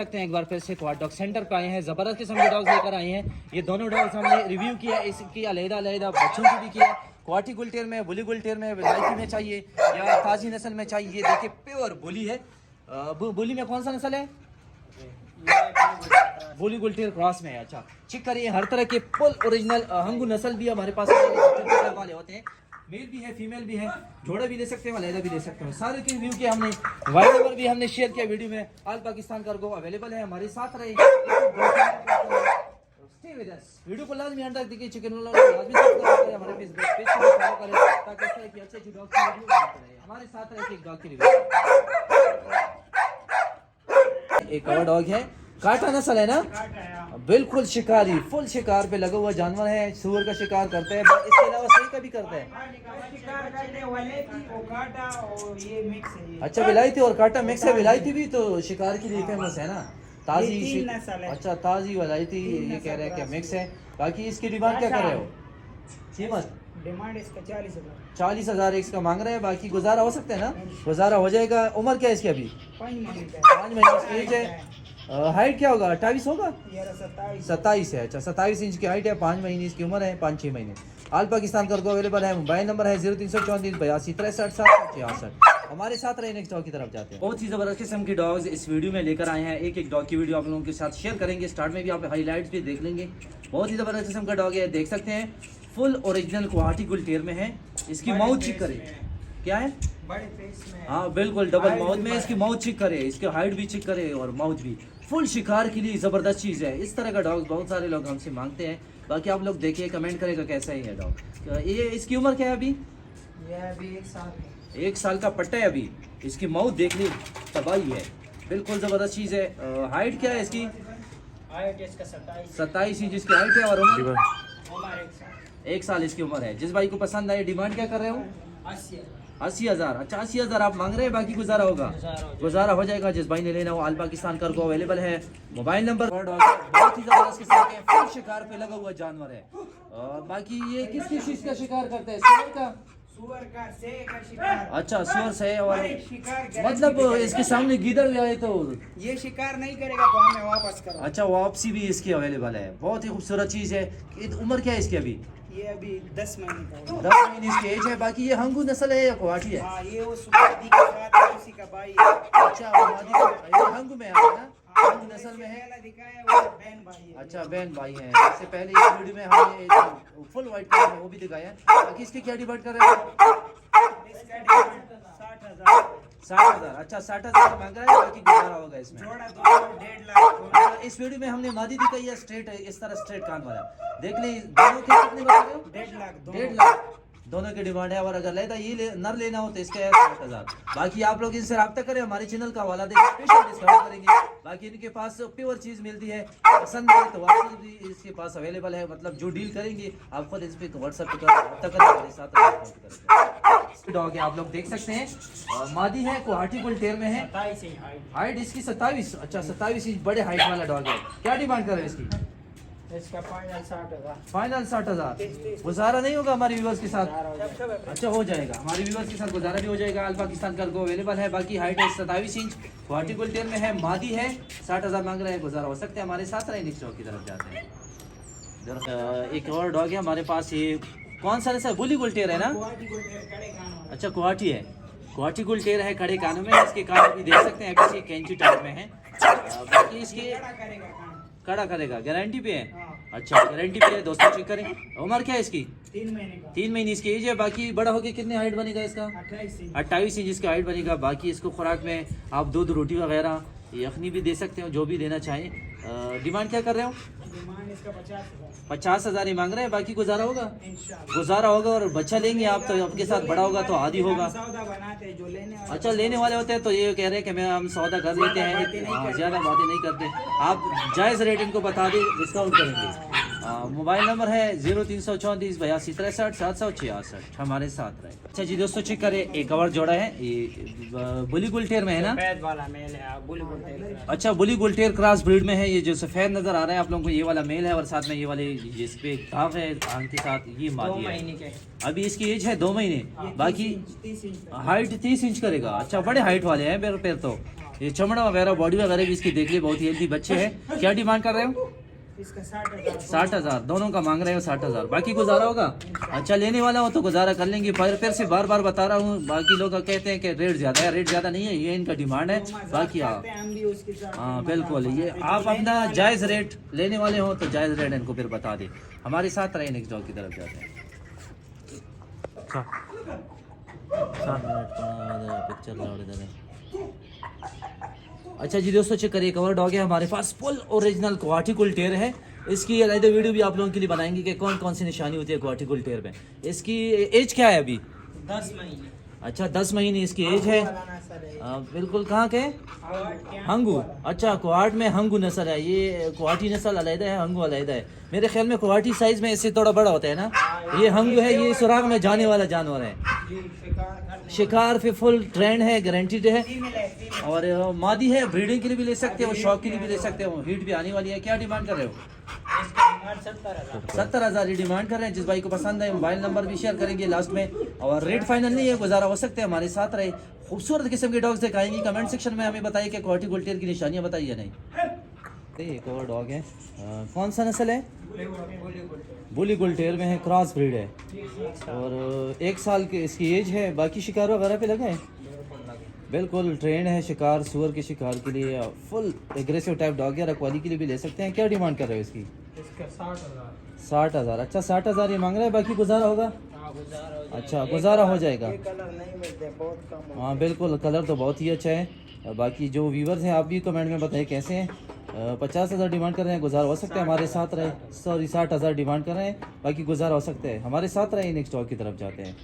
सकते हैं एक बार फिर से क्वाड डॉग सेंटर पे आए हैं, जबरदस्त किस्म के डॉग्स लेकर आए हैं। ये दोनों डॉग्स हमने रिव्यू किया, इसकी अलग-अलग बच्चों की भी किया। क्वाटी गुलटेर में, बुली गुलटेर में, विलायती में चाहिए या ताजी नस्ल में चाहिए। ये देखिए प्योर बुली है। बुली में कौन सा नस्ल है? बुली गुलटेर क्रॉस में है। अच्छा, चेक करिए हर तरह के फुल ओरिजिनल हंगू नस्ल भी हमारे पास वाले होते हैं। मेल भी है, फीमेल भी है, जोड़ा भी ले सकते हैं, अलहदा भी ले सकते हैं। सारे के रिव्यू किया हमने, वाइड नंबर भी हमने शेयर किया वीडियो में। ऑल पाकिस्तान कार्गो अवेलेबल है, हमारे साथ रहे। स्टे विद अस, वीडियो को लाजमी अंत तक देखिए। चिकन वाला लाजमी सब्सक्राइब करें, हमारे पेज को फॉलो करें ताकि इस तरह की अच्छी डॉग की वीडियो आते रहे। हमारे साथ रहे एक डॉग की रिव्यू। एक और डॉग है, काटा नस्ल है ना, बिल्कुल शिकारी, फुल शिकार पे लगा हुआ जानवर है। सुअर का शिकार करता है, इसके अलावा सही का भी करता है। अच्छा, विलायती और काटा मिक्स है। विलायती भी तो शिकार के लिए फेमस है ना, ताजी। अच्छा, ताजी विलायती ये कह रहे हैं कि मिक्स है। बाकी इसकी डिमांड क्या कर रहे हो? कीमत डिमांड इसका 40,000 इसका मांग रहे हैं। बाकी गुजारा हो सकता है ना? गुजारा हो जाएगा। उम्र क्या है इसकी? अभी 5 महीने की एज है। हाइट क्या होगा? 28 होगा? 27 है। अच्छा, 27 इंच की हाइट है, 5 महीने इसकी उम्र है, 5-6 महीने। ऑल पाकिस्तान कार्गो अवेलेबल है। मोबाइल नंबर है 0334 82 63 66। हमारे साथ रहे नेक्स्ट डॉग की तरफ जाते हैं। बहुत ही जबरदस्त किस्म की डॉग्स इस वीडियो में लेकर आए हैं। एक एक डॉग की वीडियो आप लोगों के साथ शेयर करेंगे। स्टार्ट में भी आप हाईलाइट्स भी देख लेंगे। बहुत ही जबरदस्त किस्म का डॉग है, देख सकते हैं। फुल ओरिजिनल गुवाहाटी गुलटेर में है। इसकी माउथ चेक करें, क्या है? बड़े फेस में। हाँ बिल्कुल, डबल माउथ में इसकी माउथ चेक करे, इसके हाइट भी चेक करे और माउथ भी। फुल शिकार के लिए जबरदस्त चीज है। इस तरह का डॉग बहुत सारे लोग हमसे मांगते हैं। बाकी आप लोग देखिए, कमेंट करेगा कैसा ही है डॉग। ये इसकी उम्र क्या है अभी? ये अभी 1 साल है। 1 साल का पट्टा है अभी। इसकी माउथ देख ली, तबाही है, बिल्कुल जबरदस्त चीज है। हाइट क्या है इसकी? हाइट इसका 27 इंच इसकी हाइट है और उम्र 1 साल इसकी उम्र है। जिस भाई को पसंद आए, डिमांड क्या कर रहे हो? 80,000। अच्छा, 80,000 आप मांग रहे हैं, बाकी गुजारा होगा? गुजारा हो जाएगा। जिस भाई ने लेना हो, ऑल पाकिस्तान कार्गो अवेलेबल है। मोबाइल नंबर बहुत ही जबरदस्त किस्म के फुल शिकार पे लगा हुआ जानवर है। बाकी ये किस किस चीज का शिकार करता है? सुअर का से का शिकार। अच्छा, सुअर से। और मतलब इसके सामने गिदड़ ले आए तो ये शिकार नहीं करेगा तो हमें वापस करो। अच्छा, वापसी भी इसकी अवेलेबल है। बहुत ही खूबसूरत चीज है। उम्र क्या है इसकी अभी? ये अभी 10 महीने का। 10 महीने इसकी एज है। बाकी ये हंगू नस्ल है या गुवाहाटी है? हाँ, ये उस मादी के साथ उसी का भाई है। अच्छा, वो मादी का, ये हंगू में है ना, हंगू नस्ल में है। दिखाया वो बहन भाई है। अच्छा, बहन भाई हैं। इससे पहले इस वीडियो में हमने फुल व्हाइट कलर में वो भी दिखाया है। बाकी इसकी क्या डिमांड कर रहे हैं? इसका डिमांड 60,000। 60,000। अच्छा, 60,000 मांग रहा है, बाकी गुजारा होगा इसमें। जोड़ा 1.5 लाख। अच्छा, इस वीडियो में हमने मादी दिखाई है स्ट्रेट, इस तरह स्ट्रेट कान वाला। देख ले, दोनों के कितने बता रहे हो? 1.5 लाख। 1.5 लाख दोनों की डिमांड है। और अगर लेता ये नर लेना हो तो इसका है 60,000। बाकी आप लोग इनसे रब्ता करें, हमारे चैनल का हवाला देकर स्पेशल डिस्काउंट करेंगे। बाकी इनके पास प्योर चीज मिलती है, पसंद है तो व्हाट्सएप भी इसके पास अवेलेबल है। मतलब जो डील करेंगे आप खुद इस पर व्हाट्सएप पे रब्ता करें, हमारे साथ करेंगे। डॉग है, आप लोग देख सकते हैं। मादी है, गुवाहाटी गुलटेर में है। 27 इंच हाइट इसकी 27। अच्छा, 27 इंच बड़े हाइट वाला डॉग है। क्या डिमांड कर रहे हैं इसकी? इसका फाइनल 60,000। फाइनल 60,000। गुजारा नहीं होगा हमारे व्यूवर्स के साथ? अच्छा, हो जाएगा, हमारे व्यूवर्स के साथ गुजारा भी हो जाएगा। ऑल पाकिस्तान कार्गो अवेलेबल है। बाकी हाइट है 27 इंच, गुवाहाटी गुलटेर में है, मादी है। 60,000 मांग रहे हैं, गुजारा हो सकते हैं। हमारे साथ रहे नेक्स्ट डॉग की तरफ जाते हैं। एक और डॉग है हमारे पास। ये कौन सा है? बुली गुलटेर है ना? अच्छा, गुवाहाटी है, गुवाहाटी गुलटेर है, खड़े कानों में। इसके कान भी देख सकते हैं, अभी कैंची टाइप में है। बाकी इसके कड़ा करेगा, गारंटी पे है। अच्छा, गारंटी पे है दोस्तों, चेक करें। उम्र क्या है इसकी? 3 महीने इसकी एज है। बाकी बड़ा होकर कितने हाइट बनेगा इसका? 28 इंच इसका हाइट बनेगा। बाकी इसको खुराक में आप दूध, रोटी वगैरह, यखनी भी दे सकते हो, जो भी देना चाहें। डिमांड क्या कर रहे हो? डिमांड इसका 50,000 ही मांग रहे हैं, बाकी गुजारा होगा? गुजारा होगा। और बच्चा लेंगे आप तो आपके साथ बड़ा होगा तो आदि होगा। जो लेने वाले। अच्छा, लेने वाले होते हैं तो ये कह रहे हैं कि हम सौदा कर लेते हैं, ज़्यादा बातें नहीं करते। आप जायज़ रेट इनको बता दें, डिस्काउंट करेंगे। मोबाइल नंबर है 0334 82 63 766। हमारे साथ रहे। अच्छा जी दोस्तों, चेक करें। एक और जोड़ा है, ये बुली गुलटेर में है ना? सफेद वाला मेल है, बुली गुलटेर। अच्छा, बुली गुलटेर क्रॉस ब्रीड में है। ये जो सफेद नजर आ रहा है आप लोगों को, ये वाला मेल है। और साथ में ये वाले जिस पे दाग है आंख के साथ, ये मादी है। अभी इसकी एज है 2 महीने। बाकी हाइट 30 इंच करेगा। अच्छा, बड़े हाइट वाले हैं पैर तो। ये चमड़ा वगैरह बॉडी वगैरह भी इसकी देख ली, बहुत ही हेल्दी बच्चे हैं। क्या डिमांड कर रहे हो? इसका 60,000। 60,000 दोनों का मांग रहे हो 60,000। बाकी गुजारा होगा? अच्छा लेने वाला हो तो गुजारा कर लेंगे। फिर से बार बार बता रहा हूँ, बाकी लोग कहते हैं कि रेट ज़्यादा है, रेट ज़्यादा नहीं है, ये इनका डिमांड है। बाकी आप हम भी उसके साथ हाँ बिल्कुल, ये आप अपना जायज़ रेट लेने वाले हो तो जायज़ रेट इनको फिर बता दें। हमारे साथ रहे, नेक्स्ट डॉग की तरफ जाते हैं। 7 मिनट पिक्चर लाउड इधर है। अच्छा जी दोस्तों, चेक करिए, कवर डॉग है हमारे पास, फुल ओरिजिनल क्वाटी कुल टेर है। इसकी अलग वीडियो भी आप लोगों के लिए बनाएंगे कि कौन कौन सी निशानी होती है क्वाटी कुल टेर में। इसकी एज क्या है अभी? 10 महीने। अच्छा 10 महीने इसकी एज है। बिल्कुल, कहाँ के? हंगू। अच्छा, क्वाट में हंगू नस्ल है। ये क्वाटी नस्ल अलग है, हंगू अलग है। मेरे ख्याल में क्वाटी साइज में इससे थोड़ा बड़ा होता है ना। ये हंगू है, ये सुराग में जाने वाला जानवर है। शिकार पे फुल ट्रेंड है, गारंटीड है। और मादी है, ब्रीडिंग के लिए भी ले सकते हो, शौक के लिए भी ले सकते हो। हीट भी आने वाली है। क्या डिमांड कर रहे हो? 70,000 ही डिमांड कर रहे हैं। जिस भाई को पसंद है मोबाइल नंबर भी शेयर करेंगे लास्ट में। और रेट फाइनल नहीं है, गुजारा हो सकते हैं। हमारे साथ रहे, खूबसूरत किस्म के डॉग्स दिखाएंगे। कमेंट सेक्शन में हमें बताइए कि क्वाटी गोल्ड टेर की निशानियां बताइए नहीं। एक और डॉग है, कौन सा नस्ल है? बुली गोल्ड टेर में है, क्रॉस ब्रीड है। और 1 साल की इसकी एज है। बाकी शिकार वगैरह पे लगे हैं, बिल्कुल ट्रेंड है। शिकार, सुअर के शिकार के लिए फुल एग्रेसिव टाइप डॉग है। रखवाली के लिए भी ले सकते हैं। क्या डिमांड कर रहे हो इसकी? इसका 60,000। 60,000। अच्छा 60,000 ये मांग रहा है, बाकी गुजारा होगा? अच्छा गुजारा हो जाएगा। ये कलर नहीं मिलते, बहुत कम। हाँ बिल्कुल, कलर तो बहुत ही अच्छा है। बाकी जो व्यूवर्स हैं आप भी कमेंट में बताएं कैसे हैं। 50,000 डिमांड कर रहे हैं, गुजारा हो सकता है। हमारे साथ रहे, सॉरी 60,000 डिमांड कर रहे हैं, बाकी गुजारा हो सकता है। हमारे साथ रहे। नेक्स्ट डॉग की तरफ जाते हैं।